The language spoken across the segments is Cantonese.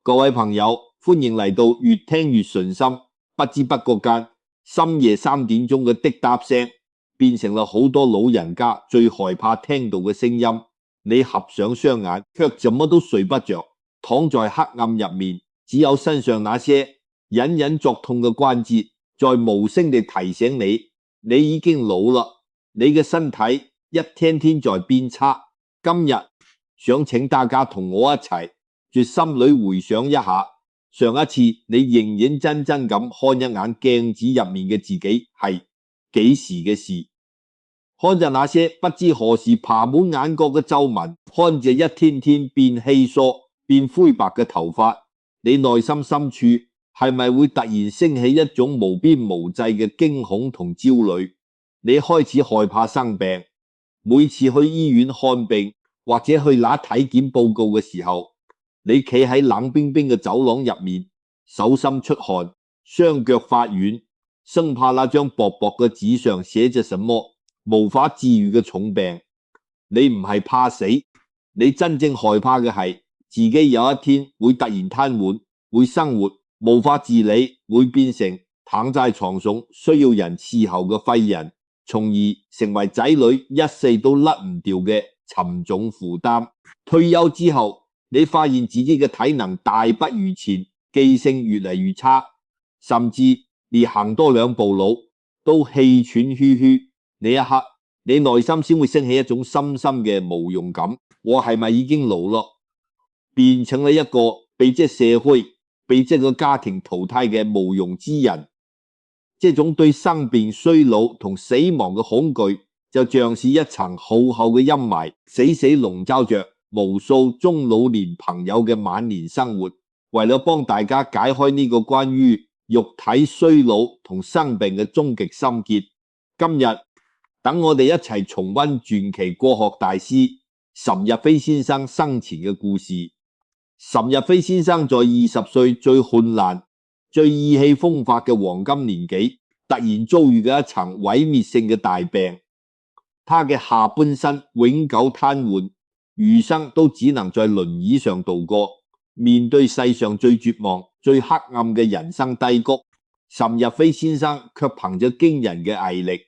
各位朋友，歡迎嚟到越聽越順心。不知不覺間，深夜3點鐘嘅滴答聲變成了好多老人家最害怕聽到嘅聲音。你合上雙眼，卻怎麼都睡不着，躺在黑暗入面，只有身上那些隱隱作痛嘅關節在無聲地提醒你，你已經老了，你嘅身體一天天在變差。今日想請大家同我一齊在心裏回想一下，上一次你認認真真咁看一眼鏡子入面嘅自己係幾時嘅事？看着那些不知何時爬滿眼角嘅皺紋，看着一天天變稀疏、變灰白嘅頭髮，你內心深處係咪會突然升起一種無邊無際嘅驚恐同焦慮？你開始害怕生病，每次去醫院看病或者去拿體檢報告嘅時候，你企喺冷冰冰嘅走廊入面，手心出汗，雙腳發軟，生怕那張薄薄嘅紙上寫着什麼無法治癒嘅重病。你唔係怕死，你真正害怕嘅係自己有一天會突然癱瘓，會生活無法自理，會變成躺在床上需要人伺候嘅廢人，從而成為仔女一世都甩唔掉嘅沉重負擔。退休之後，你發現自己嘅體能大不如前，記性越嚟越差，甚至連行多2步路都氣喘吁吁。呢一刻，你內心先會升起一種深深嘅無用感。我係咪已經老了？變成了一個被這社會、被這個家庭淘汰嘅無用之人。這種對生病、衰老同死亡嘅恐懼，就像是一層厚厚嘅陰霾，死死籠罩着無數中老年朋友嘅晚年生活。為了幫大家解開呢個關於肉體衰老同生病嘅終極心結，今日等我哋一齊重溫傳奇國學大師岑日飛先生生前嘅故事。岑日飛先生在20歲最絢爛、最意氣風發嘅黃金年紀，突然遭遇嘅一場毀滅性嘅大病，他嘅下半身永久癱瘓，餘生都只能在輪椅上度過。面對世上最絕望、最黑暗嘅人生低谷，岑日飛先生卻憑着驚人嘅毅力，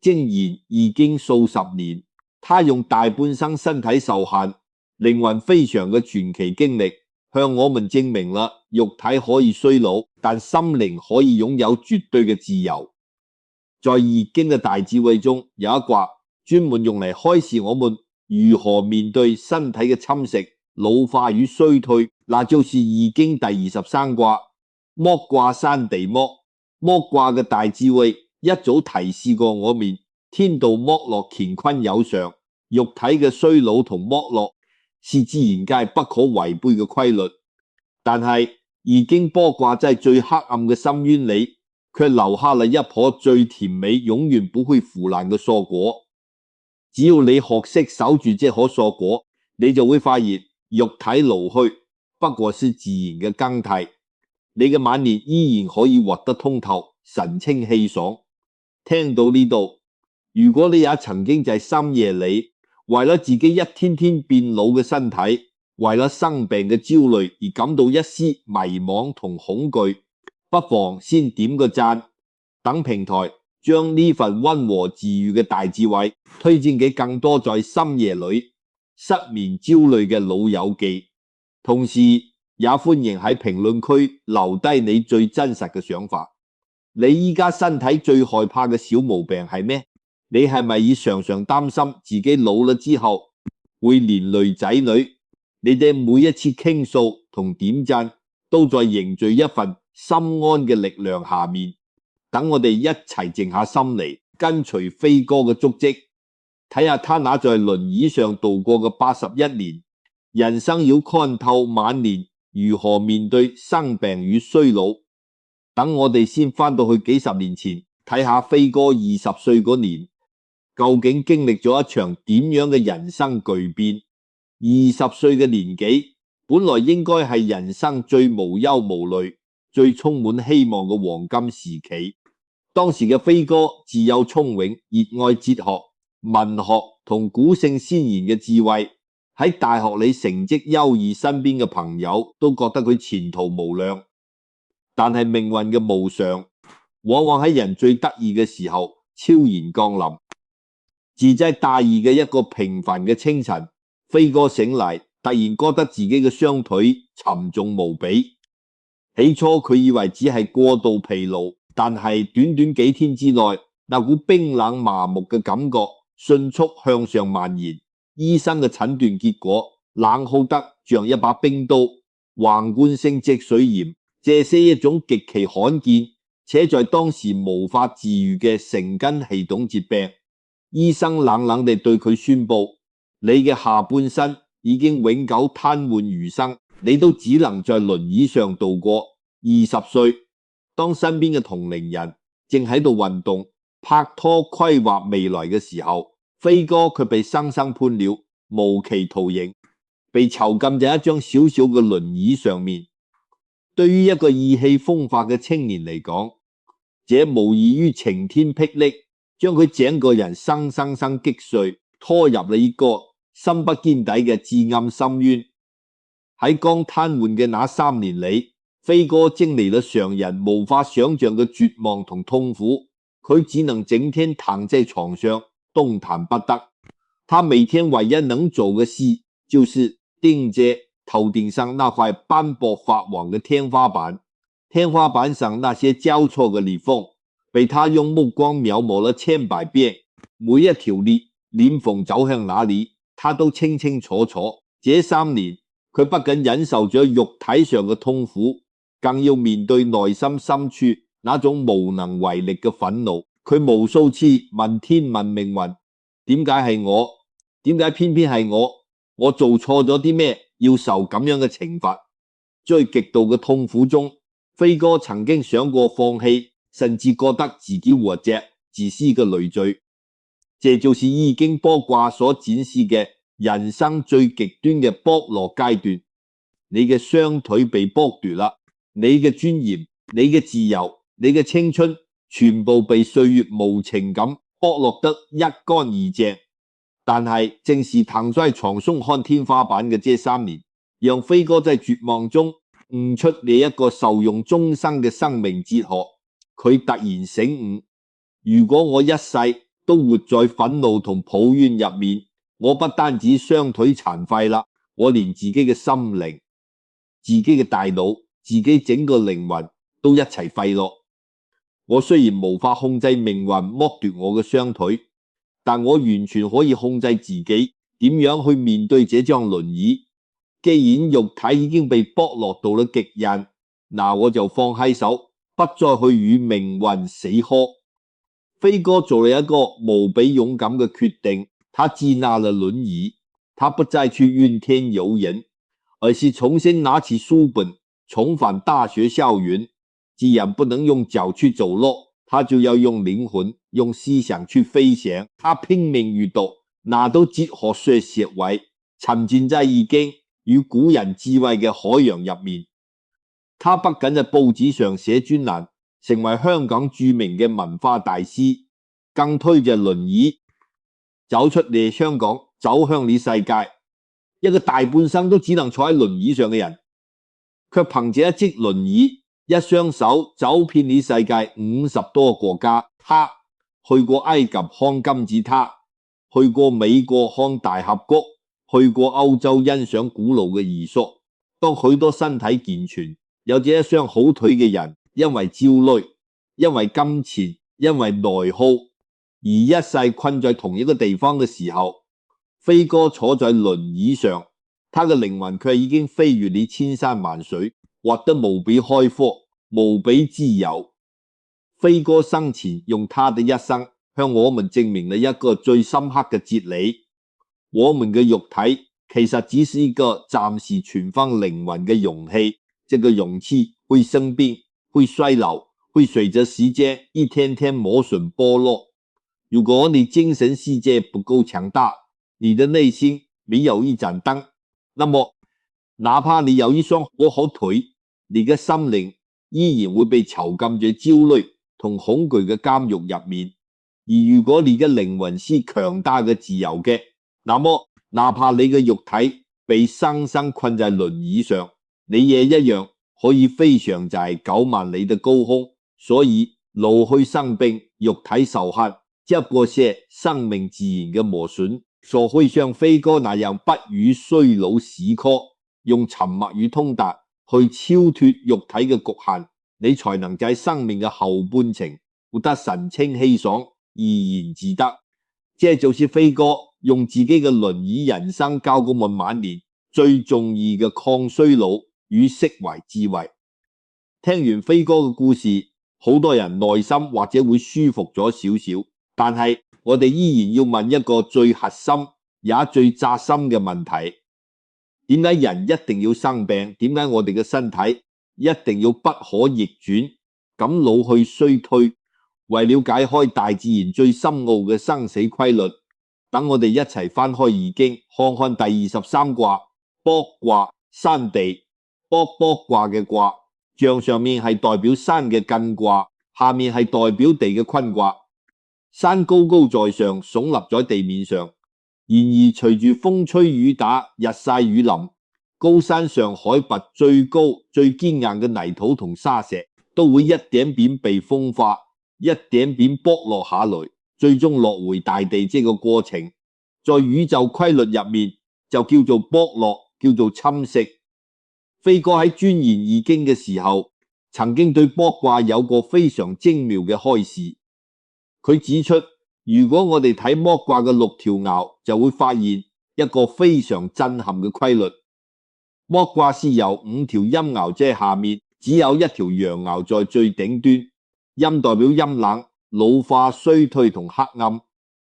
竟然已經數十年。他用大半生身體受限、靈魂非常嘅傳奇經歷，向我們證明了肉體可以衰老，但心靈可以擁有絕對嘅自由。在易經嘅大智慧中，有一卦專門用嚟開示我們如何面對身體嘅侵蝕、老化與衰退，那就是易經第23卦剝卦山地剝。剝卦嘅大智慧一早提示過我們，天道剝落乾坤有常，肉體嘅衰老同剝落是自然界不可違背嘅規律。但係易經剝卦在最黑暗嘅深淵裏，卻留下了一棵最甜美、永遠不會腐爛嘅碩果。只要你學識守住這棵碩果，你就會發現肉體老去不過是自然嘅更替，你嘅晚年依然可以活得通透、神清氣爽。聽到呢度，如果你也曾經在深夜裏為了自己一天天變老嘅身體，為了生病嘅焦慮而感到一絲迷惘同恐懼，不妨先點個讚，等平台將呢份溫和治癒嘅大智慧推薦給更多在深夜裏失眠焦慮嘅老友記。同時也歡迎喺評論區留低你最真實嘅想法。你依家身體最害怕嘅小毛病係咩？你係咪已常常擔心自己老了之後會連累仔女？你哋每一次傾訴同點讚都在凝聚一份心安嘅力量下面。等我哋一齊靜下心嚟，跟隨飛哥嘅足跡，睇下他那在輪椅上度過嘅81年，人生要看透晚年如何面對生病與衰老。等我哋先返到去幾十年前，睇下飛哥20歲嗰年，究竟經歷咗一場點樣嘅人生巨變。20歲嘅年紀，本來應該係人生最無憂無慮、最充滿希望嘅黃金時期。當時嘅飛哥自幼聰穎，熱愛哲學、文學同古聖先賢嘅智慧，喺大學裏成績優異，身邊嘅朋友都覺得佢前途無量。但係命運嘅無常，往往喺人最得意嘅時候悄然降臨。自濟大二嘅一個平凡嘅清晨，飛哥醒嚟，突然覺得自己嘅雙腿沉重無比。起初佢以為只係過度疲勞，但係短短幾天之內，那股冰冷麻木嘅感覺迅速向上蔓延。醫生嘅診斷結果冷酷得像一把冰刀，橫貫性脊髓炎，這是一種極其罕見且在當時無法治愈嘅神經系統疾病。醫生冷冷地對佢宣布：你嘅下半身已經永久癱瘓餘生，你都只能在輪椅上度過。20歲，當身邊嘅同齡人正喺度運動、拍拖、規劃未來嘅時候，飛哥卻被生生判了無期徒刑，被囚禁在一張小小嘅輪椅上面。對於一個意氣風發嘅青年嚟講，這無異於晴天霹靂，將佢整個人生生擊碎，拖入了一個深不見底嘅至暗深淵。喺剛癱瘓嘅那3年裏，飛哥經歷了常人無法想象嘅絕望同痛苦，佢只能整天躺在床上動彈不得。他每天唯一能做嘅事就是盯着頭頂上那塊斑駁發黃嘅天花板，天花板上那些交錯嘅裂縫被他用目光描摹了千百遍，每一條裂縫走向哪裏，他都清清楚楚。這3年，佢不僅忍受咗肉體上嘅痛苦，更要面對內心深處那種無能為力嘅憤怒。佢無數次問天問命運：點解係我？點解偏偏係我？我做錯咗啲咩，要受咁樣嘅懲罰？在極度嘅痛苦中，飛哥曾經想過放棄，甚至覺得自己活着自私嘅累贅。這就是易經卜卦所展示嘅人生最極端嘅剝落階段。你嘅雙腿被剝奪啦，你嘅尊嚴、你嘅自由、你嘅青春，全部被歲月無情咁剝落得一乾二淨。但係正是躺在床上看天花板嘅這3年，讓飛哥在絕望中悟出了一個受用終生嘅生命哲學。佢突然醒悟：如果我一世都活在憤怒同抱怨入面，我不單止雙腿殘廢啦，我連自己嘅心靈、自己嘅大腦、自己整個靈魂都一齊廢落。我雖然無法控制命運剝奪我嘅雙腿，但我完全可以控制自己點樣去面對這張輪椅。既然肉體已經被剝落到了極限，那我就放開手，不再去與命運死磕。飛哥做了一個無比勇敢嘅決定，他接納了輪椅，他不再去怨天尤人，而是重新拿起書本，重返大學校園。既然不能用腳去走路，他就要用靈魂、用思想去飛翔。他拼命閱讀，拿到哲學碩士學位，沉浸在易經與古人智慧嘅海洋入面。他不僅在報紙上寫專欄，成為香港著名嘅文化大師，更推着輪椅走出嚟香港，走向了世界。一個大半生都只能坐喺輪椅上嘅人，卻憑着一隻輪椅，一雙手走遍了世界50多個國家。他去過埃及看金字塔，去過美國看大峽谷，去過歐洲欣賞古老嘅寓所。當許多身體健全、有着一雙好腿嘅人，因為焦慮、因為金錢、因為內耗而一世困在同一個地方嘅時候，飛哥坐在輪椅上，他嘅靈魂卻已經飛越了千山萬水，活得無比開闊、無比自由。飛哥生前用他的一生向我們證明了一個最深刻嘅哲理：我們嘅肉體其實只是一個暫時存放靈魂嘅容器，這個容器會生病、會衰老、會隨着時間一天天磨損剝落。如果你精神世界不夠強大，你的內心沒有一盞燈，那麼哪怕你有一雙好腿，你嘅心靈依然會被囚禁在焦慮同恐懼嘅監獄入面。而如果你嘅靈魂是強大嘅自由嘅，那麼哪怕你嘅肉體被生生困在輪椅上，你也一樣可以飛上在9萬里的高空。所以老去生病，肉體受限，這個是生命自然嘅磨損，所會像飛哥那樣不與衰老死磕，用沉默與通達去超脫肉體嘅局限，你才能在生命嘅後半程活得神清氣爽，怡然自得。這就是飛哥用自己嘅輪椅人生教過我們晚年最重要嘅抗衰老與釋懷智慧。聽完飛哥嘅故事，好多人內心或者會舒服咗少少，但係我哋依然要問一個最核心也最扎心嘅問題：點解人一定要生病？點解我哋嘅身體一定要不可逆轉咁老去衰退？為了解開大自然最深奧嘅生死規律，等我哋一齊翻開易經，看看第23卦卜卦山地。卜卦嘅卦象上面係代表山嘅艮卦，下面係代表地嘅坤卦。山高高在上，聳立在地面上，然而隨住風吹雨打，日曬雨淋，高山上海拔最高最堅硬嘅泥土同沙石都會一點點被風化，一點點剝落下來，最終落回大地。這個過程在宇宙規律入面就叫做剝落，叫做侵蝕。飛哥喺鑽研易經嘅時候，曾經對卜卦有個非常精妙嘅開示。佢指出，如果我哋睇卜卦嘅6條爻，就會發現一個非常震撼嘅規律。卜卦是由5條陰爻，即係下面只有1條陽爻在最頂端。陰代表陰冷、老化、衰退同黑暗，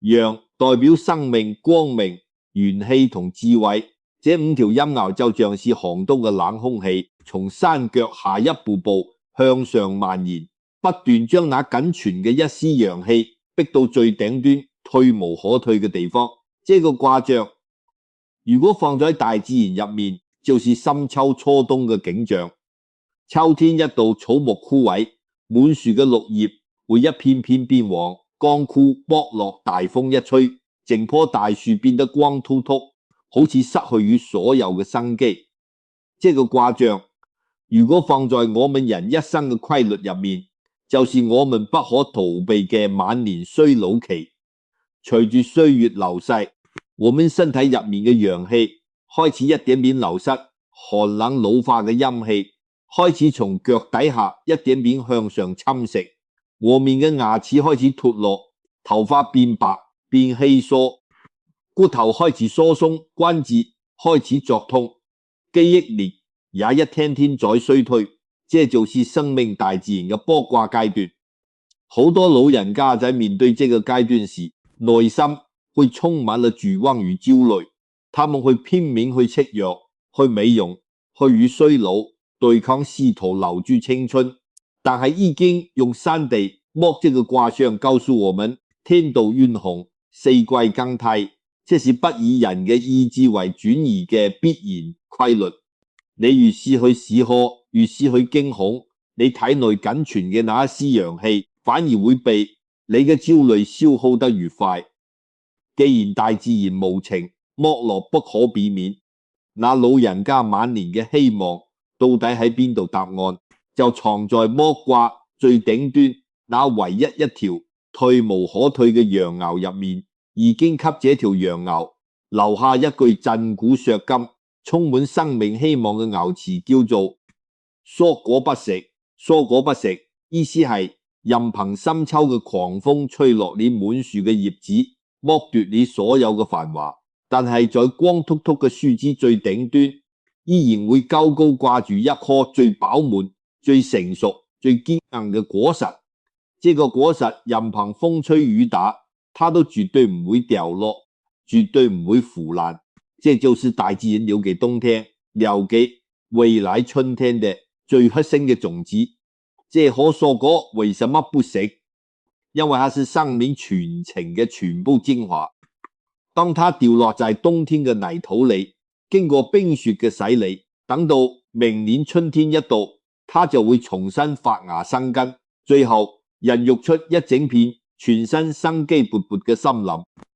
陽代表生命、光明、元氣同智慧。這5條陰爻就像是寒冬嘅冷空氣，從山腳下一步步向上蔓延，不斷將那僅存嘅一絲陽氣逼到最頂端，退無可退嘅地方。這個卦象如果放在大自然入面，就是深秋初冬嘅景象。秋天一到，草木枯萎，滿樹嘅綠葉會一片片變黃、乾枯、剝落，大風一吹，整棵大樹變得光禿禿，好似失去與所有嘅生機。這個卦象如果放在我們人一生嘅規律入面，就是我們不可逃避嘅晚年衰老期。隨住歲月流逝，我們身體入面嘅陽氣開始一點點流失，寒冷老化嘅陰氣開始從腳底下一點點向上侵蝕，我們嘅牙齒開始脫落，頭髮變白變稀疏，骨頭開始疏鬆，關節開始作痛，記憶力也一天天在衰退。這就是生命大自然嘅卜卦階段。好多老人家在面對這個階段時，內心會充滿了絕望與焦慮，他們會拼命去吃藥、去美容、去與衰老對抗，試圖留住青春。但係易經用山地剝這個卦象告訴我們，天道淵洪，四季更替，這是不以人嘅意志為轉移嘅必然規律。你越是去試喝，越是去驚恐，你體內僅存嘅那一絲陽氣反而會被你嘅焦慮消耗得越快。既然大自然無情，剝落不可避免，那老人家晚年嘅希望到底喺邊度？答案就藏在卜卦最頂端那唯一一條退無可退嘅陽爻入面。已經給這條陽爻留下一句震古削今、充滿生命希望嘅爻詞，叫做蔬果不食。蔬果不食意思係任憑深秋嘅狂風吹落你滿樹嘅葉子，剝奪你所有嘅繁華，但係在光禿禿嘅樹枝最頂端，依然會高高掛住一顆最飽滿、最成熟、最堅硬嘅果實。這個果實任憑風吹雨打，它都絕對唔會掉落，絕對唔會腐爛。這就是大自然留給冬天、留給未來春天的最核心嘅種子。這顆蔬果為什麼不食？因為它是生命全程嘅全部精華。當它掉落在冬天嘅泥土裏，經過冰雪嘅洗禮，等到明年春天一到，它就會重新發芽生根，最後孕育出一整片全新生機勃勃嘅森林。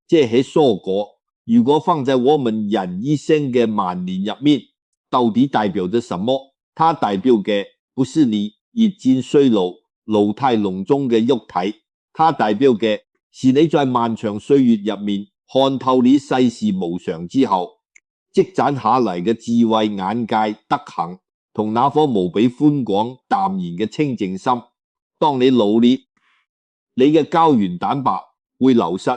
這些蔬果如果放在我們人一生嘅晚年入面，到底代表着什麼？它代表嘅不是你日漸衰老、老態龍鍾嘅肉體，它代表嘅是你在漫長歲月入面看透你世事無常之後，積攢下嚟嘅智慧、眼界、德行，同那顆無比寬廣淡然嘅清淨心。當你老了，你嘅膠原蛋白會流失，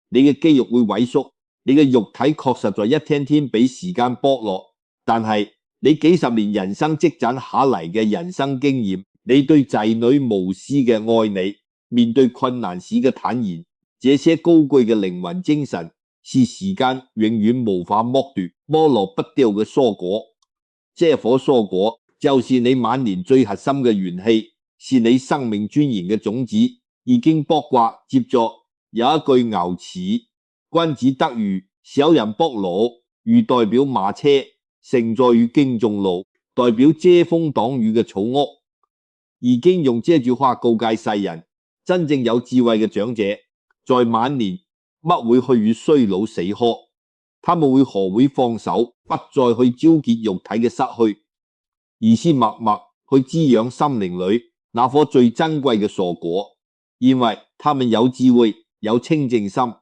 你嘅肌肉會萎縮，你嘅肉體確實在一天天俾時間剝落，但係你幾十年人生積攢下嚟嘅人生經驗，你對仔女無私嘅愛你，面對困難時嘅坦然，這些高貴嘅靈魂精神，是時間永遠無法剝奪、剝落不掉嘅蔬果。這顆蔬果就是你晚年最核心嘅元氣，是你生命尊嚴嘅種子，已經剝掛。接着有一句牛詞：君子得魚，小人剝鱸。魚代表馬車，承載與敬重路，代表遮風擋雨嘅草屋。已經用這句話告誡世人，真正有智慧嘅長者，在晚年不會去與衰老死磕，他們會學會放手，不再去焦結肉體嘅失去，而是默默去滋養心靈裏那顆最珍貴嘅碩果，因為他們有智慧，有清淨心，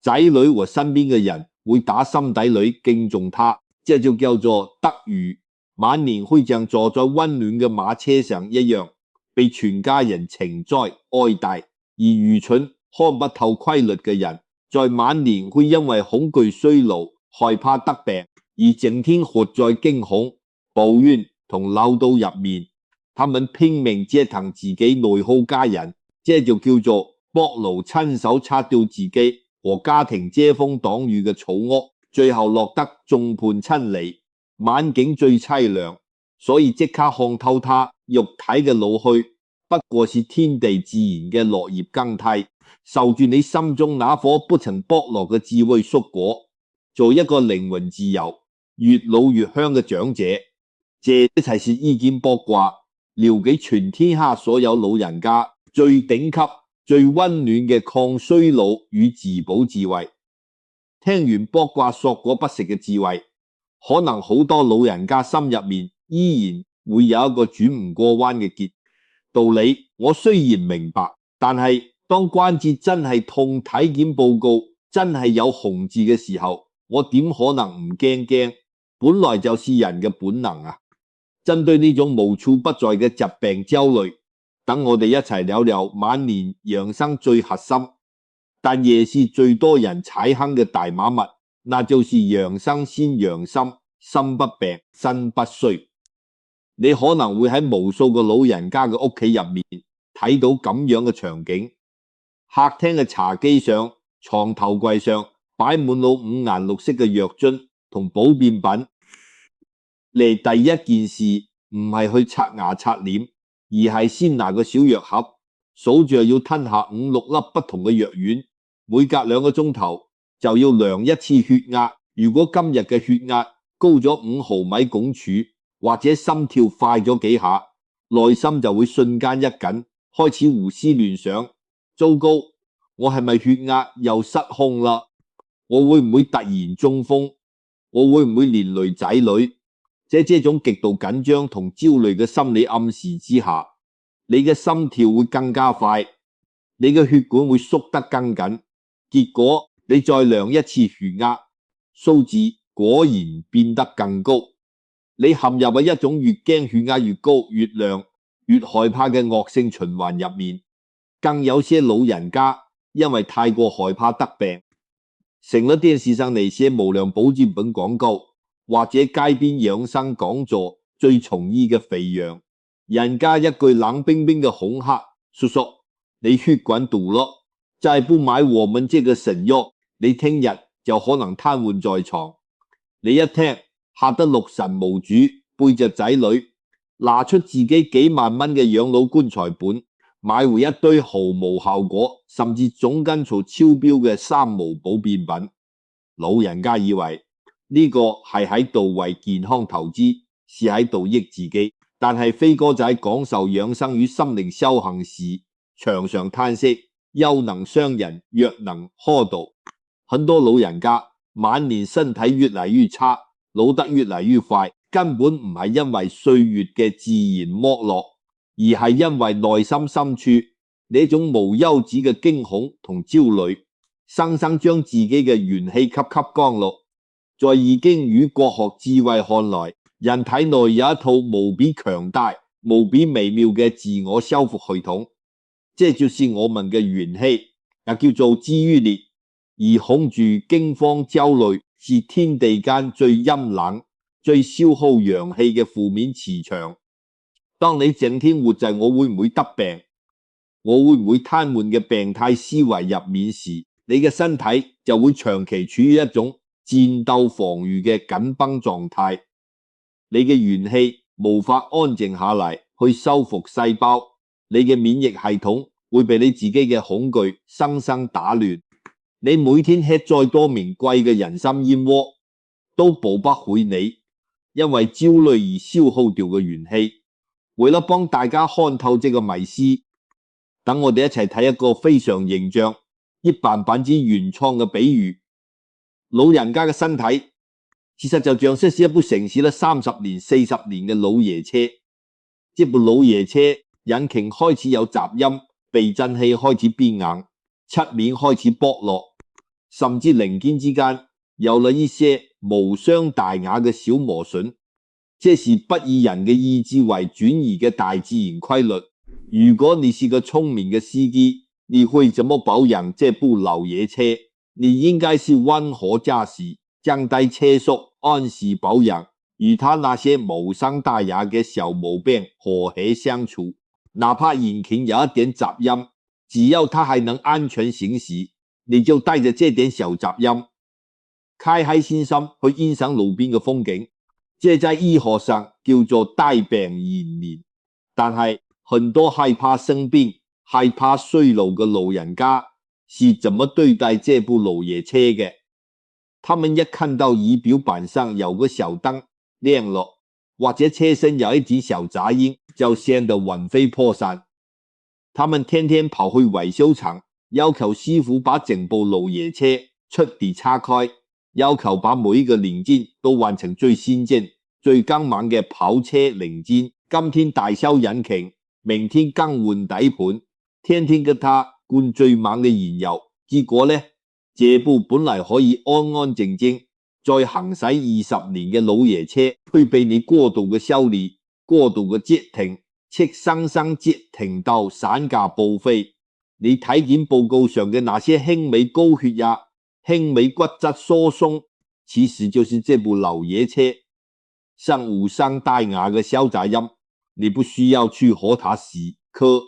仔女和身邊嘅人會打心底裏敬重他，這就叫做得魚。晚年會像坐在溫暖嘅馬車上一樣，被全家人情栽愛戴，而愚蠢看不透規律嘅人，在晚年會因為恐懼衰老、害怕得病，而整天活在驚恐、抱怨同嬲怒入面。他們拼命折騰自己，內耗家人，這就叫做剝鱸，親手拆掉自己和家庭遮風擋雨嘅草屋，最後落得眾叛親離，晚景最淒涼。所以即刻看透他肉體嘅老去，不過是天地自然嘅落葉更替，受住你心中那顆不曾剝落嘅智慧蔬果，做一個靈魂自由、越老越香嘅長者。這才是醫堅卜卦，聊給全天下所有老人家最頂級、最溫暖嘅抗衰老與自保智慧。聽完卜卦碩果不食嘅智慧，可能好多老人家心入面依然會有一個轉唔過彎嘅結。道理我雖然明白，但係當關節真係痛，體檢報告真係有紅字嘅時候，我點可能唔驚驚？本來就是人嘅本能啊！針對呢種無處不在嘅疾病焦慮，等我哋一齊聊聊晚年養生最核心，但也是最多人踩坑嘅大馬物，那就是養生先養心，心不病身不衰。你可能會喺無數個老人家嘅屋企入面睇到咁樣嘅場景，客廳嘅茶几上、床頭櫃上擺滿了五顏六色嘅藥樽同保健品。你第一件事唔係去刷牙刷臉，而係先拿個小藥盒，數住要吞下5、6粒不同嘅藥丸，每隔2個鐘頭就要量一次血壓。如果今日嘅血壓高咗5毫米汞柱，或者心跳快咗幾下，內心就會瞬間一緊，開始胡思亂想。糟糕，我係咪血壓又失控啦？我會唔會突然中風？我會唔會連累仔女？這種極度緊張同焦慮嘅心理暗示之下，你嘅心跳會更加快，你嘅血管會縮得更緊，結果你再量一次血壓，數字果然變得更高。你陷入喺一種越驚血壓越高、越量越害怕嘅惡性循環入面。更有些老人家因為太過害怕得病，成了電視上那些無良保健品廣告，或者街邊養生講座最從意嘅肥羊，人家一句冷冰冰嘅恐嚇：叔叔，你血管堵了，再不買我們這個神藥，你聽日就可能癱瘓在床。你一聽嚇得六神無主，背着仔女拿出自己幾萬蚊嘅養老棺材本，買回一堆毫無效果甚至總斤數超標嘅3無保健品。老人家以為呢個係喺度為健康投資，是喺度益自己。但係飛哥仔講授養生與心靈修行時，常常嘆息：憂能傷人，藥能訶道。很多老人家晚年身體越嚟越差，老得越嚟越快，根本唔係因為歲月嘅自然剝落，而係因為內心深處呢種無休止嘅驚恐同焦慮，生生將自己嘅元氣吸光落。在已經與國學智慧看來，人體內有一套無比強大、無比微妙嘅自我修復系統，這就是我們嘅元氣，也叫做治癒力。而恐懼、驚慌、焦慮是天地間最陰冷、最消耗陽氣嘅負面磁場。當你整天活在我會唔會得病、我會唔會癱瘓嘅病態思維入面時，你嘅身體就會長期處於一種戰鬥防禦嘅緊繃狀態，你嘅元氣無法安靜下嚟去修復細胞，你嘅免疫系統會被你自己嘅恐懼生生打亂。你每天吃再多名貴嘅人參燕窩，都補不回你因為焦慮而消耗掉嘅元氣。為了幫大家看透這個迷思，等我哋一齊睇一個非常形象、100%原創嘅比喻。老人家嘅身體其實就像是一部城市了30年、40年嘅老爺車。這部老爺車引擎開始有雜音，避震器開始變硬，漆面開始剝落，甚至零件之間有了一些無傷大雅嘅小磨損。這是不以人嘅意志為轉移嘅大自然規律。如果你是個聰明嘅司機，你會怎麼保養這部老爺車？你應該是溫和駕駛，降低車速，按時保養，與他那些無傷大雅嘅小毛病和諧相處。哪怕引擎有一點雜音，只要它還能安全行駛，你就帶着這點小雜音，開心心去欣賞路邊嘅風景。這在醫學上叫做帶病延年。但係很多害怕生病、害怕衰老嘅老人家是怎麼對待這部老爺車嘅？他們一看到儀表板上有個小燈亮了，或者車身有一點小雜音，就嚇得魂飛魄散。他們天天跑去維修廠，要求師傅把整部老爺車徹底拆開，要求把每一個零件都換成最先進、最剛猛嘅跑車零件。今天大修引擎，明天更換底盤，天天給他灌最猛嘅燃油。結果呢，這部本來可以安安靜靜再行駛20年嘅老爺車，會被你過度嘅修理、過度嘅折騰，赤生生折騰到散架報廢。你體檢報告上嘅那些輕微高血壓、輕微骨質疏鬆，其實就是這部老爺車上無傷大雅嘅小雜音。你不需要去和他死磕，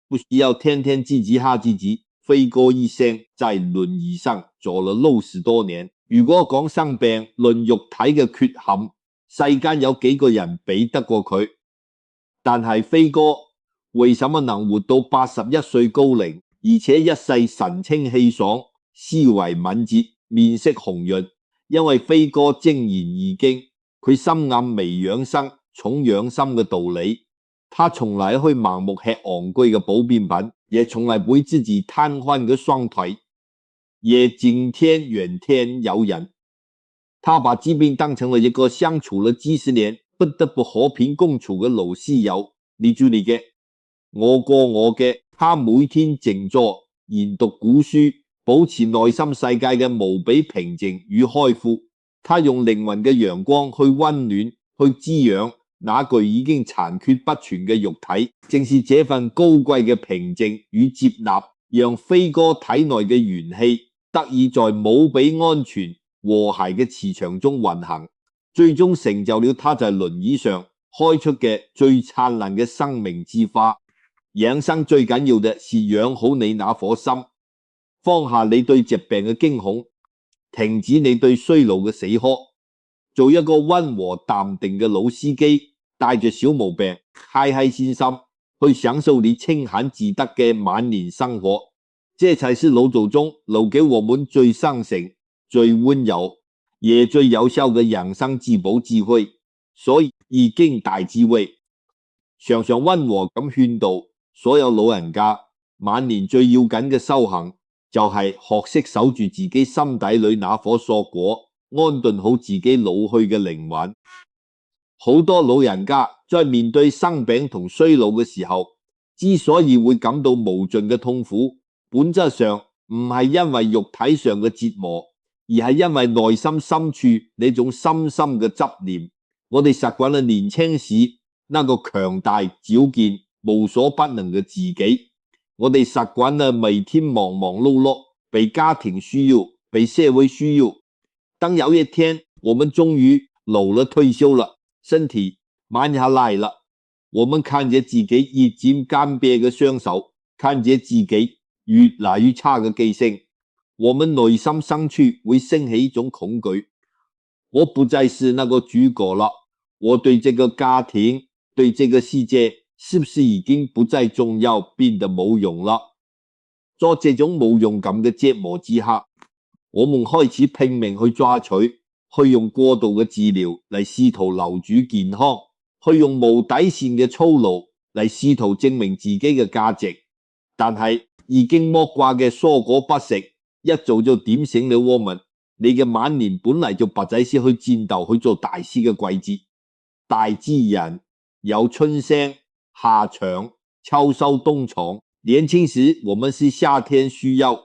不需要天天自己嚇自己。飛哥醫生在輪椅上坐了60多年。如果講生病論肉體嘅缺陷，世間有幾個人比得過佢？但係飛哥為什麼能活到81歲高齡，而且一世神清氣爽、思維敏捷、面色紅潤？因為飛哥精研易經，佢深諳微養生、重養心嘅道理。他從來會盲目吃昂貴嘅保健品，也從來不會自己癱瘓嘅雙腿，也敬天遠天尤人。他把疾病當成了一個相處了幾十年不得不和平共處嘅老師友，你做你嘅，我過我嘅。他每天靜坐研讀古書，保持內心世界嘅無比平靜與開闊。他用靈魂嘅陽光去溫暖、去滋養那具已經殘缺不全嘅肉體。正是這份高貴嘅平靜與接納，讓飛哥體內嘅元氣得以在無比安全和諧嘅磁場中運行，最終成就了他在輪椅上開出嘅最燦爛嘅生命之花。養生最緊要嘅是養好你那顆心，放下你對疾病嘅驚恐，停止你對衰老嘅死渴，做一個溫和淡定嘅老司機，帶着小毛病，開心心去享受你清閒自得嘅晚年生活。這才是老祖宗留給我們最生性、最溫柔也最有效嘅養生之寶智慧。所以易經大智慧常常溫和咁勸導所有老人家，晚年最要緊嘅修行就係學識守住自己心底裏那顆碩果，安頓好自己老去嘅靈魂。好多老人家在面對生病同衰老嘅時候，之所以會感到無盡嘅痛苦，本質上唔係因為肉體上嘅折磨，而係因為內心深處呢種深深嘅執念。我哋習慣了年輕時那個強大矯健無所不能嘅自己，我哋習慣了每天忙忙碌碌，被家庭需要，被社會需要。當有一天我們終於老了退休了，身體慢下來了，我們看着自己日漸乾癟嘅雙手，看着自己越來越差嘅記性，我們內心深處會升起一種恐懼。我不再是那個主角了，我對這個家庭，對這個世界，是不是已經不再重要，變得冇用了？在這種冇用感嘅折磨之下，我們開始拼命去抓取，去用過度嘅治療嚟試圖留住健康，去用無底線嘅操勞嚟試圖證明自己嘅價值。但係已經剝掛嘅蔬果不食，一早就點醒了我們。你嘅晚年本嚟就不再是去戰鬥去做大事嘅季節。大自然有春生、夏長、秋收、冬藏。年輕時我們是夏天需要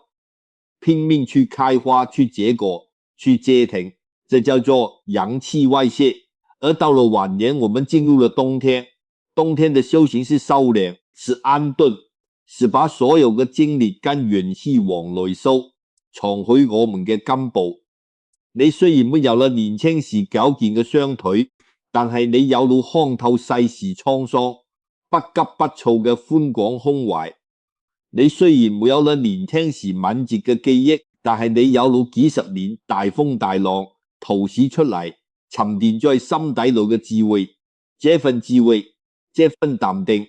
拼命去開花、去結果、去折騰，這叫做陽氣外泄。而到了晚年，我們進入了冬天，冬天的修行是收斂，是安頓，是把所有嘅精力跟元氣往內收，藏去我們嘅根部。你雖然沒有了年輕時矯健嘅雙腿，但係你有了看透世事滄桑、不急不躁嘅寬廣胸懷。你雖然沒有了年輕時敏捷嘅記憶，但係你有了幾十年大風大浪陶冶出嚟、沉澱在心底裏嘅智慧。這份智慧、這份淡定，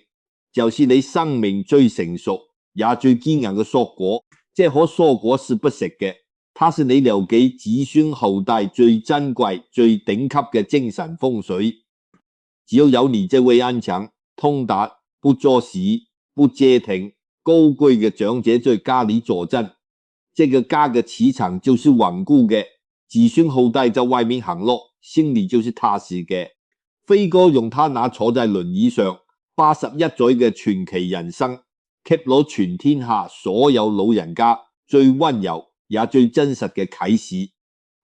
就是你生命最成熟也最堅硬嘅碩果。這顆碩果是不食嘅，它是你留給子孫後代最珍貴、最頂級嘅精神風水。只要有你這位安詳、通達、不作死、不折騰、高貴嘅長者在家裏坐鎮，這個家嘅磁場就是穩固嘅，子孫後代在外面行路，心裏就是踏實嘅。飛哥用他那坐在輪椅上81歲嘅傳奇人生，給咗全天下所有老人家最溫柔也最真實嘅啟示。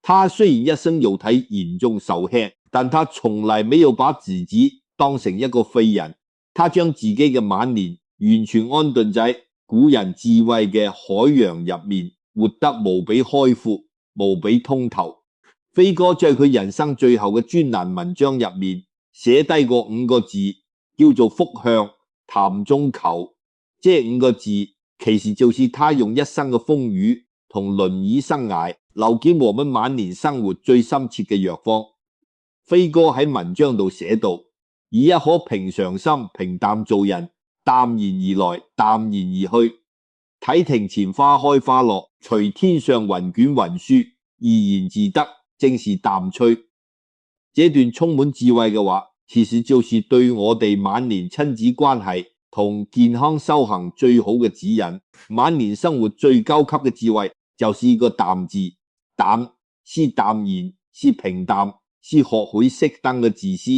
他雖然一生肉體嚴重受輕，但他從來沒有把自己當成一個廢人。他將自己嘅晚年完全安頓在古人智慧嘅海洋入面，活得無比開闊，無比通透。飛哥在佢人生最後嘅專欄文章入面寫低過5個字，叫做福向潭中求。這5個字其實就是他用一生嘅風雨同輪椅生涯留給我們晚年生活最深切嘅藥方。飛哥喺文章度寫道：以一顆平常心平淡做人，淡然而來，淡然而去，睇庭前花開花落，隨天上雲捲雲舒，怡然自得，正是淡催。這段充滿智慧嘅話，其實就是對我哋晚年親子關係同健康修行最好嘅指引。晚年生活最高級嘅智慧就是一個淡字，淡是淡然，是平淡，是學會適當嘅自私，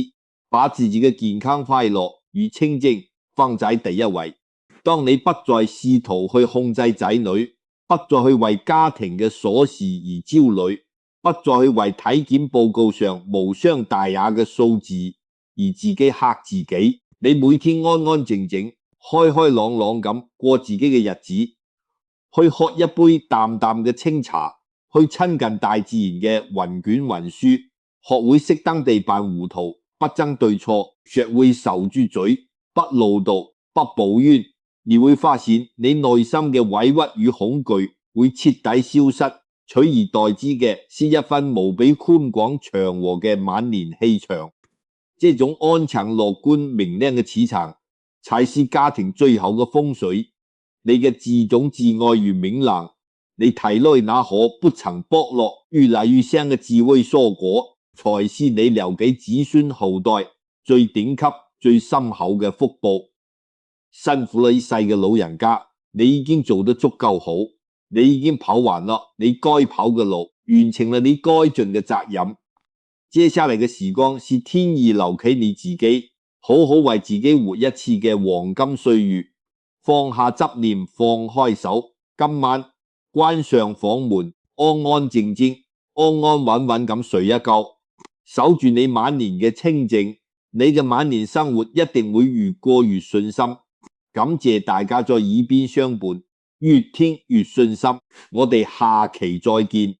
把自己嘅健康快樂與清淨放在第一位。當你不再試圖去控制仔女，不再去為家庭嘅瑣事而焦慮，不再去為體檢報告上無傷大雅嘅數字而自己嚇自己。你每天安安靜靜、開開朗朗咁過自己嘅日子，去喝一杯淡淡嘅清茶，去親近大自然嘅雲捲雲舒，學會適當地扮糊塗，不爭對錯，學會守住嘴，不嘮叨，不抱怨。你會發現你內心嘅委屈與恐懼會徹底消失，取而代之嘅是一份無比寬廣祥和嘅晚年氣場。這種安詳樂觀明亮嘅磁場才是家庭最好嘅風水。你嘅自重自愛與明朗，你體內那顆不曾剝落越來越香嘅智慧蔬果，才是你留給子孫後代最頂級最深厚嘅福報。辛苦了一世嘅老人家，你已經做得足夠好，你已經跑完了你該跑嘅路，完成了你該盡嘅責任。接下來嘅時光是天意留給你自己，好好為自己活一次嘅黃金歲月，放下執念，放開手。今晚關上房門，安安靜靜、安安穩穩咁睡一覺，守住你晚年嘅清靜，你嘅晚年生活一定會越過越順心。感謝大家在耳邊相伴，越聽越順心。我哋下期再見。